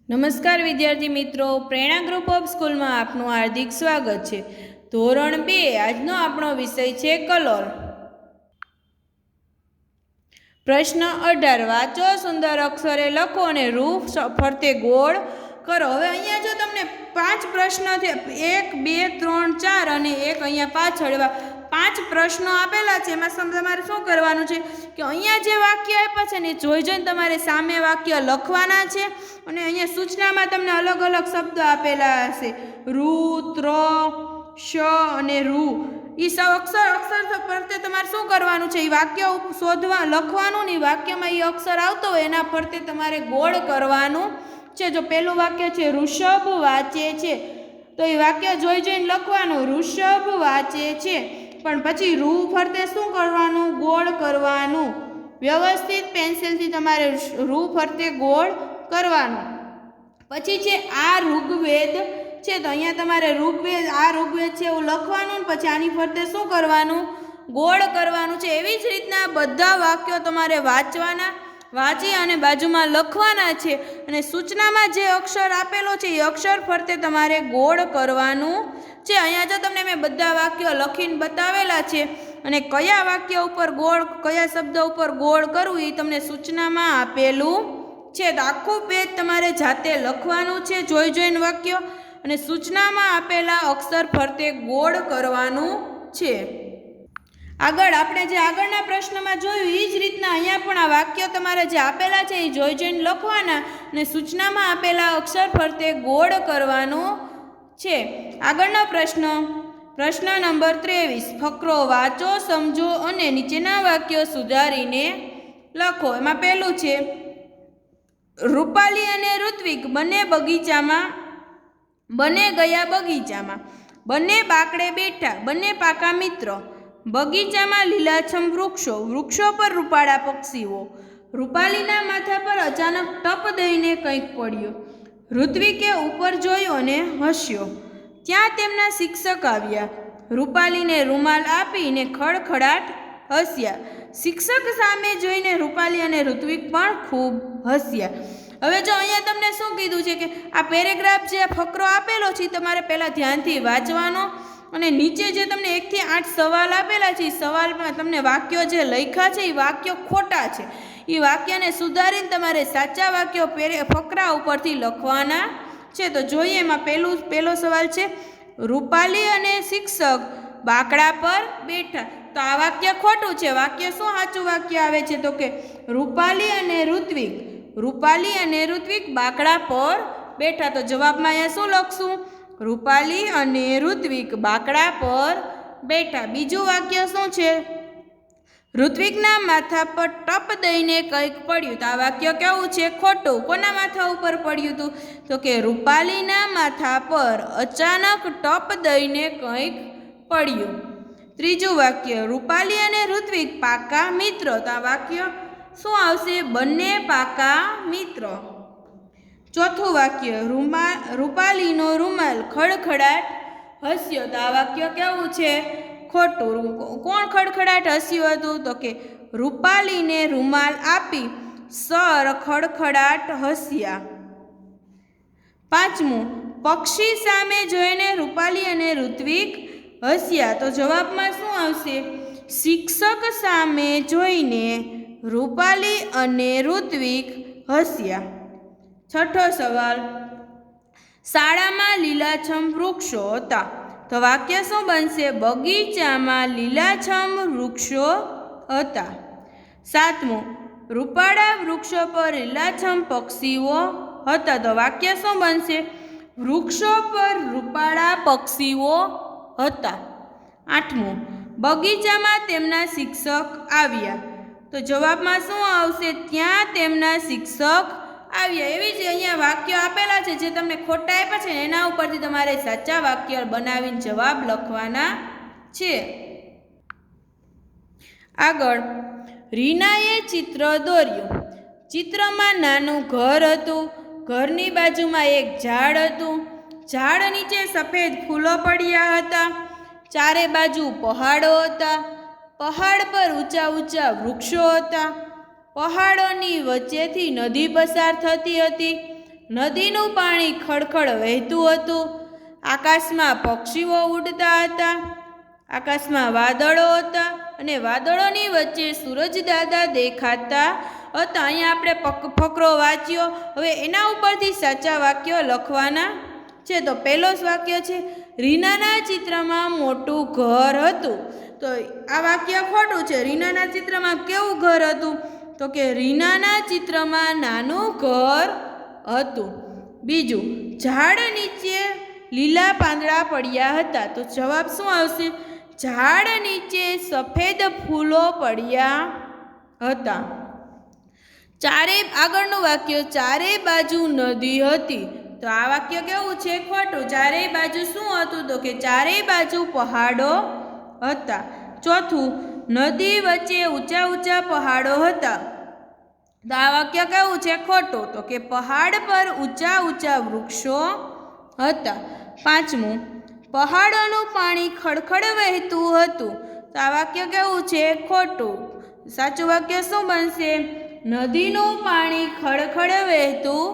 નમસ્કાર વિદ્યાર્થી મિત્રો, પ્રેરણા ગ્રુપ ઓફ સ્કૂલમાં આપનું હાર્દિક સ્વાગત છે। ધોરણ 2 આજનો આપણો વિષય છે કલર। પ્રશ્ન 18 વાંચો, સુંદર અક્ષરે લખો અને રૂ ફરતે ગોળ કરો। હવે અહીંયા જો તમને 5 પ્રશ્નો છે, 1 2 3 4 અને એક અહીંયા પાછળ એવા 5 પ્રશ્નો આપેલા છે। એમાં તમારે શું કરવાનું છે કે અહીંયા જે વાક્ય આપ્યા છે ને જોઈ જોઈને તમારે સામે વાક્ય લખવાના છે। અને અહીંયા સૂચનામાં તમને અલગ અલગ શબ્દ આપેલા હશે, રૂ, ત્ર, શ અને રૂ। એ અક્ષર ફરતે તમારે શું કરવાનું છે, એ વાક્ય લખવાનું ને વાક્યમાં એ અક્ષર આવતો હોય એના ફરતે તમારે ગોળ કરવાનું છે। જો પહેલું વાક્ય છે ઋષભ વાંચે છે, તો એ વાક્ય જોઈ જોઈને લખવાનું, ઋષભ વાંચે છે, પણ પછી રૂ ફરતે શું કરવાનું, ગોળ કરવાનું। વ્યવસ્થિત પેન્સિલથી તમારે રૂ ફરતે ગોળ કરવાનું। પછી છે આ ઋગ્વેદ છે, તો અહીંયા તમારે ઋગ્વેદ છે એવું લખવાનું, પછી આની ફરતે શું કરવાનું, ગોળ કરવાનું છે। એવી જ રીતના બધા વાક્યો તમારે વાંચી અને બાજુમાં લખવાના છે। અને સૂચનામાં જે અક્ષર આપેલો છે એ અક્ષર ફરતે તમારે ગોળ કરવાનું છે। અહીંયા જો તમને મેં બધા વાક્યો લખીને બતાવેલા છે અને કયા વાક્ય ઉપર ગોળ, કયા શબ્દ ઉપર ગોળ કરવું એ તમને સૂચનામાં આપેલું છે। તો આખું પેજ તમારે જાતે લખવાનું છે, જોઈ જોઈને વાક્યો, અને સૂચનામાં આપેલા અક્ષર ફરતે ગોળ કરવાનું છે। આગળ આપણે જે આગળના પ્રશ્નમાં જોયું એ જ રીતના અહીંયા પણ આ વાક્ય તમારે જે આપેલા છે એ જોઈ જોઈને લખવાના અને સૂચનામાં આપેલા અક્ષર ફરતે ગોળ કરવાનું છે। આગળનો પ્રશ્ન નંબર 23, ફકરો વાંચો, સમજો અને નીચેના વાક્યો સુધારીને લખો। એમાં પહેલું છે રૂપાલી અને ઋત્વિક બંને ગયા બગીચામાં, બંને બાકડે બેઠા, બંને પાકા મિત્ર, બગીચામાં લીલાછમ વૃક્ષો પર રૂપાળા પક્ષીઓ, રૂપાલીના માથા પર અચાનક ટપ દઈને કંઈક પડ્યું, ઋત્વિકે ઉપર જોયું અને હસ્યો, ત્યાં તેમના શિક્ષક આવ્યા, રૂપાલીને રૂમાલ આપીને ખડખડાટ હસ્યા, શિક્ષક સામે જોઈને રૂપાલી અને ઋત્વિક પણ ખૂબ હસ્યા। હવે જો અહીંયા તમને શું કીધું છે કે આ પેરેગ્રાફ જે ફકરો આપેલો છે તમારે પહેલાં ધ્યાનથી વાંચવાનો, અને નીચે જે તમને 1 થી 8 સવાલ આપેલા છે એ સવાલમાં તમને વાક્યો જે લખ્યા છે એ વાક્યો ખોટા છે, એ વાક્યને સુધારીને તમારે સાચા વાક્યો ફકરા ઉપરથી લખવાના છે। તો જોઈએ એમાં પહેલો સવાલ છે રૂપાલી અને શિક્ષક બાકડા પર બેઠા, તો આ વાક્ય ખોટું છે। વાક્ય શું સાચું વાક્ય આવે છે તો કે રૂપાલી અને ઋત્વિક બાકડા પર બેઠા। તો જવાબમાં અહીંયા શું લખશું, રૂપાલી અને ઋત્વિક બાકડા પર બેઠા। બીજું વાક્ય શું છે, ઋત્વિકના માથા પર ટપ દઈને કંઈક પડ્યું, તો આ વાક્ય કેવું છે, ખોટું। કોના માથા ઉપર પડ્યું હતું તો કે રૂપાલીના માથા પર અચાનક ટપ દઈને કંઈક પડ્યું। ત્રીજું વાક્ય રૂપાલી અને ઋત્વિક પાકા મિત્ર, તો આ વાક્ય શું આવશે, બંને પાકા મિત્ર। ચોથું વાક્ય રૂપાલીનો રૂમાલ ખડખડાટ હસ્યો, તો આ વાક્ય કેવું છે, ખોટું। કોણ ખડખડાટ હસ્યું હતું તો કે રૂપાલીને રૂમાલ આપી સર ખડખડાટ હસ્યા। પાંચમું, પક્ષી સામે જોઈને રૂપાલી અને ઋત્વિક હસ્યા, તો જવાબમાં શું આવશે, શિક્ષક સામે જોઈને રૂપાલી અને ઋત્વિક હસ્યા। છઠ્ઠો સવાલ, શાળામાં લીલાછમ વૃક્ષો હતા, તો વાક્ય શું બનશે, બગીચામાં લીલાછમ વૃક્ષો હતા। સાતમું, રૂપાળા વૃક્ષો પર લીલાછમ પક્ષીઓ હતા, તો વાક્ય શું બનશે, વૃક્ષો પર રૂપાળા પક્ષીઓ હતા। આઠમું, બગીચામાં તેમના શિક્ષક આવ્યા, તો જવાબમાં શું આવશે, ત્યાં તેમના શિક્ષક આવ્યા। એવી જ અહીંયા વાક્યો આપેલા છે જે તમને ખોટા આપ્યા છે એના ઉપરથી તમારે સાચા વાક્ય બનાવીને જવાબ લખવાના છે। આગળ, રીનાએ ચિત્ર દોર્યું, ચિત્રમાં નાનું ઘર હતું, ઘરની બાજુમાં એક ઝાડ હતું, ઝાડ નીચે સફેદ ફૂલો પડ્યા હતા, ચારે બાજુ પહાડો હતા, પહાડ પર ઊંચા ઊંચા વૃક્ષો હતા, પહાડોની વચ્ચેથી નદી પસાર થતી હતી, નદીનું પાણી ખડખડ વહેતું હતું, આકાશમાં પક્ષીઓ ઉડતા હતા, આકાશમાં વાદળો હતા અને વાદળોની વચ્ચે સૂરજદાદા દેખાતા હતા. અહીંયા આપણે ફકરો વાંચ્યો. હવે એના ઉપરથી સાચા વાક્યો લખવાના છે. તો પહેલો વાક્ય છે રીનાના ચિત્રમાં મોટું ઘર હતું. તો આ વાક્ય ખોટું છે. રીનાના ચિત્રમાં કેવું ઘર હતું? તો કે રીનાના ચિત્રમાં નાનું ઘર હતું. બીજું, ઝાડ નીચે લીલા પાંદડા પડ્યા હતા. તો જવાબ શું આવશે? ઝાડ નીચે સફેદ ફૂલો પડ્યા હતા. આગળનું વાક્ય, ચારે બાજુ નદી હતી. તો આ વાક્ય કેવું છે? ખોટું. ચારે બાજુ શું હતું? તો કે ચારે બાજુ પહાડો હતા. ચોથું, નદી વચ્ચે ઊંચા ઊંચા પહાડો હતા. તો આ વાક્ય કેવું છે? ખોટું. તો કે પહાડ પર ઊંચા ઊંચા વૃક્ષો હતા. પાંચમું, પહાડોનું પાણી ખડખડ વહેતું હતું. તો આ વાક્ય કેવું છે? ખોટું. સાચું વાક્ય શું બનશે? નદીનું પાણી ખડખડ વહેતું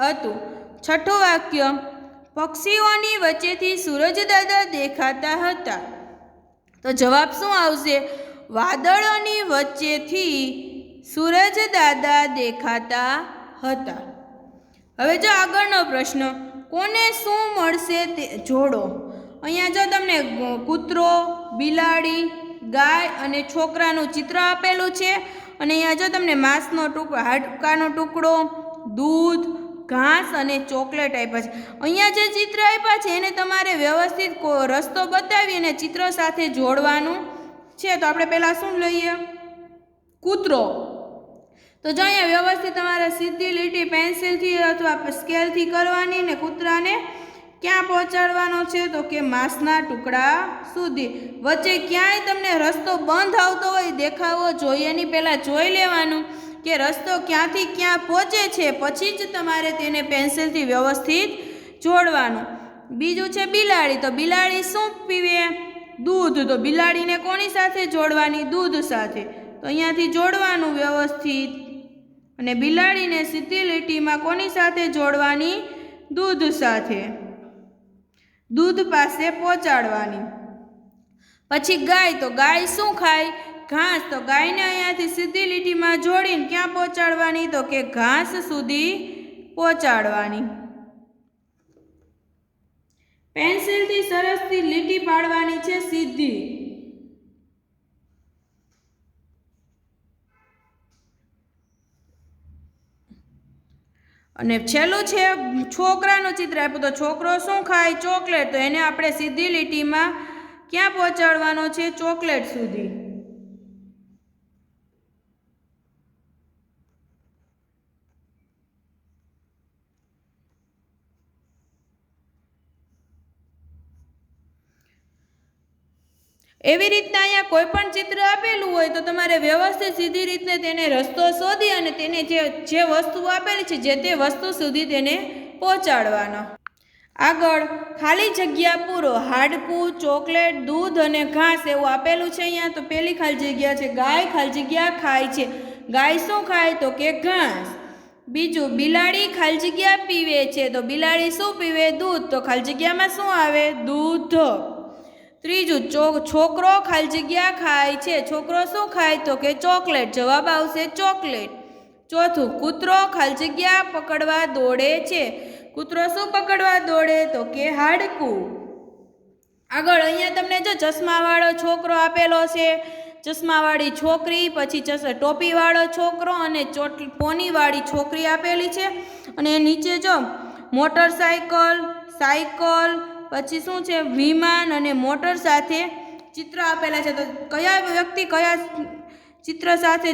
હતું. છઠ્ઠું વાક્ય, પક્ષીઓની વચ્ચેથી સૂરજદાદા દેખાતા હતા. તો જવાબ શું આવશે? વાદળોની વચ્ચેથી સૂરજદાદા દેખાતા હતા. હવે જો આગળનો પ્રશ્ન, કોને શું મળશે તે જોડો. અહીંયા જો તમને કૂતરો, બિલાડી, ગાય અને છોકરાનું ચિત્ર આપેલું છે અને અહીંયા જો તમને માંસનો ટુકડો, હાડકાનો ટુકડો, દૂધ, ઘાસ અને ચોકલેટ આપ્યા છે. અહીંયા જે ચિત્ર આપ્યા છે એને તમારે વ્યવસ્થિત રસ્તો બતાવી અને ચિત્ર સાથે જોડવાનું છે. તો આપણે પહેલાં શું લઈએ? કૂતરો. તો જો અહીંયા વ્યવસ્થિત તમારે સીધી લીટી પેન્સિલથી અથવા સ્કેલથી કરવાની ને કૂતરાને ક્યાં પહોંચાડવાનો છે? તો કે માંસના ટુકડા સુધી. વચ્ચે ક્યાંય તમને રસ્તો બંધ આવતો હોય દેખાવો જોઈએ નહીં, પહેલાં જોઈ લેવાનું કે રસ્તો ક્યાંથી ક્યાં પહોંચે છે, પછી જ તમારે તેને પેન્સિલથી વ્યવસ્થિત જોડવાનું. બીજું છે બિલાડી. તો બિલાડી શું પીવે? દૂધ. તો બિલાડીને કોની સાથે જોડવાની? દૂધ સાથે. તો અહીંયાથી જોડવાનું વ્યવસ્થિત અને બિલાડીને સીધી લીટીમાં કોની સાથે જોડવાની? દૂધ સાથે. દૂધ પાસે પહોંચાડવાની. પછી ગાય. તો ગાય શું ખાય? ઘાસ. તો ગાયને અહીંયાથી સીધી લીટીમાં જોડીને ક્યાં પહોંચાડવાની? તો કે ઘાસ સુધી પહોંચાડવાની. પેન્સિલથી સરસથી લીટી પાડવાની છે સીધી. અને છેલ્લું છે છોકરાનું ચિત્ર આપ્યું. તો છોકરો શું ખાય? ચોકલેટ. તો એને આપણે સીધી લીટીમાં ક્યાં પહોંચાડવાનો છે? ચોકલેટ સુધી. એવી રીતના અહીંયા કોઈ પણ ચિત્ર આપેલું હોય તો તમારે વ્યવસ્થિત સીધી રીતે તેને રસ્તો શોધી અને તેને જે વસ્તુ આપેલી છે જે તે વસ્તુ સુધી તેને પહોંચાડવાનો. આગળ ખાલી જગ્યા પૂરો. હાડકું, ચોકલેટ, દૂધ અને ઘાસ એવું આપેલું છે અહીંયા. તો પહેલી ખાલી જગ્યા છે ગાય. ખાલી જગ્યા ખાય છે. ગાય શું ખાય? તો કે ઘાસ. બીજું, બિલાડી ખાલી જગ્યા પીવે છે. તો બિલાડી શું પીવે? દૂધ. તો ખાલી જગ્યામાં શું આવે? દૂધ. ત્રીજું, છોકરો ખાલી જગ્યા ખાય છે. છોકરો શું ખાય? તો કે ચોકલેટ. જવાબ આવશે ચોકલેટ. ચોથું, કૂતરો ખાલી જગ્યા પકડવા દોડે છે. કૂતરો શું પકડવા દોડે? તો કે હાડકું. આગળ અહીંયા તમને જો ચશ્માવાળો છોકરો આપેલો છે, ચશ્માવાળી છોકરી, પછી ટોપીવાળો છોકરો અને પોનીવાળી છોકરી આપેલી છે. અને નીચે જો મોટરસાઇકલ, સાયકલ, પછી શું છે વિમાન અને મોટર સાથે ચિત્ર આપેલા છે. તો કયા વ્યક્તિ કયા ચિત્ર સાથે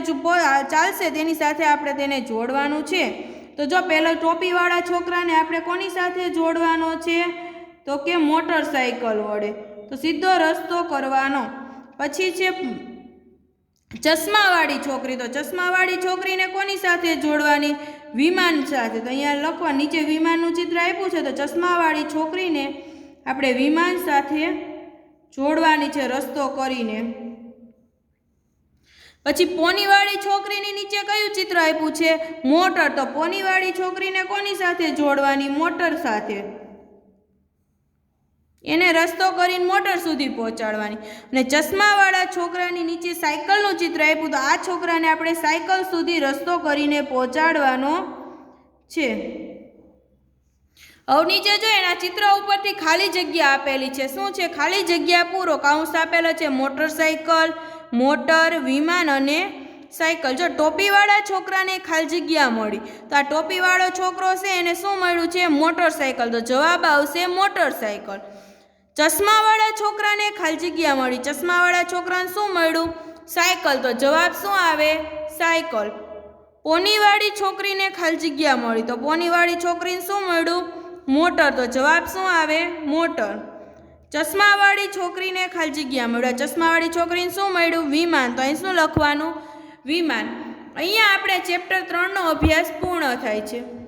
ચાલશે તેની સાથે આપણે તેને જોડવાનું છે. તો જો પહેલાં ટોપીવાળા છોકરાને આપણે કોની સાથે જોડવાનો છે? તો કે મોટરસાઇકલ વડે. તો સીધો રસ્તો કરવાનો. પછી છે ચશ્માવાળી છોકરી. તો ચશ્માવાળી છોકરીને કોની સાથે જોડવાની? વિમાન સાથે. તો અહીંયા લખવા નીચે વિમાનનું ચિત્ર આપ્યું છે. તો ચશ્માવાળી છોકરીને આપણે વિમાન સાથે જોડવાની છે રસ્તો કરીને. પછી પોનીવાળી છોકરીની નીચે કયું ચિત્ર આપ્યું છે? મોટર. તો પોનીવાળી છોકરીને કોની સાથે જોડવાની? મોટર સાથે. એને રસ્તો કરીને મોટર સુધી પહોંચાડવાની. અને ચશ્માવાળા છોકરાની નીચે સાયકલનું ચિત્ર આપ્યું, તો આ છોકરાને આપણે સાયકલ સુધી રસ્તો કરીને પહોંચાડવાનો છે. હવે નીચે જો એના ચિત્ર ઉપરથી ખાલી જગ્યા આપેલી છે. શું છે? ખાલી જગ્યા પૂરો. કૌંસ આપેલો છે મોટરસાયકલ, મોટર, વિમાન અને સાયકલ. જો ટોપીવાળા છોકરાને ખાલી જગ્યા મળી, તો આ ટોપીવાળો છોકરો છે એને શું મળ્યું છે? મોટરસાયકલ. તો જવાબ આવશે મોટરસાયકલ. ચશ્માવાળા છોકરાને ખાલી જગ્યા મળી, ચશ્માવાળા છોકરાને શું મળ્યું? સાયકલ. તો જવાબ શું આવે? સાયકલ. પોનીવાળી છોકરીને ખાલી જગ્યા મળી, તો પોનીવાળી છોકરીને શું મળ્યું? મોટર. તો જવાબ શું આવે? મોટર. ચશ્માવાળી છોકરીને ખાલી જગ્યા મળ્યું, ચશ્માવાળી છોકરીને શું મળ્યું? વિમાન. તો અહીં શું લખવાનું? વિમાન. અહીંયા આપણે ચેપ્ટર 3નો અભ્યાસ પૂર્ણ થાય છે.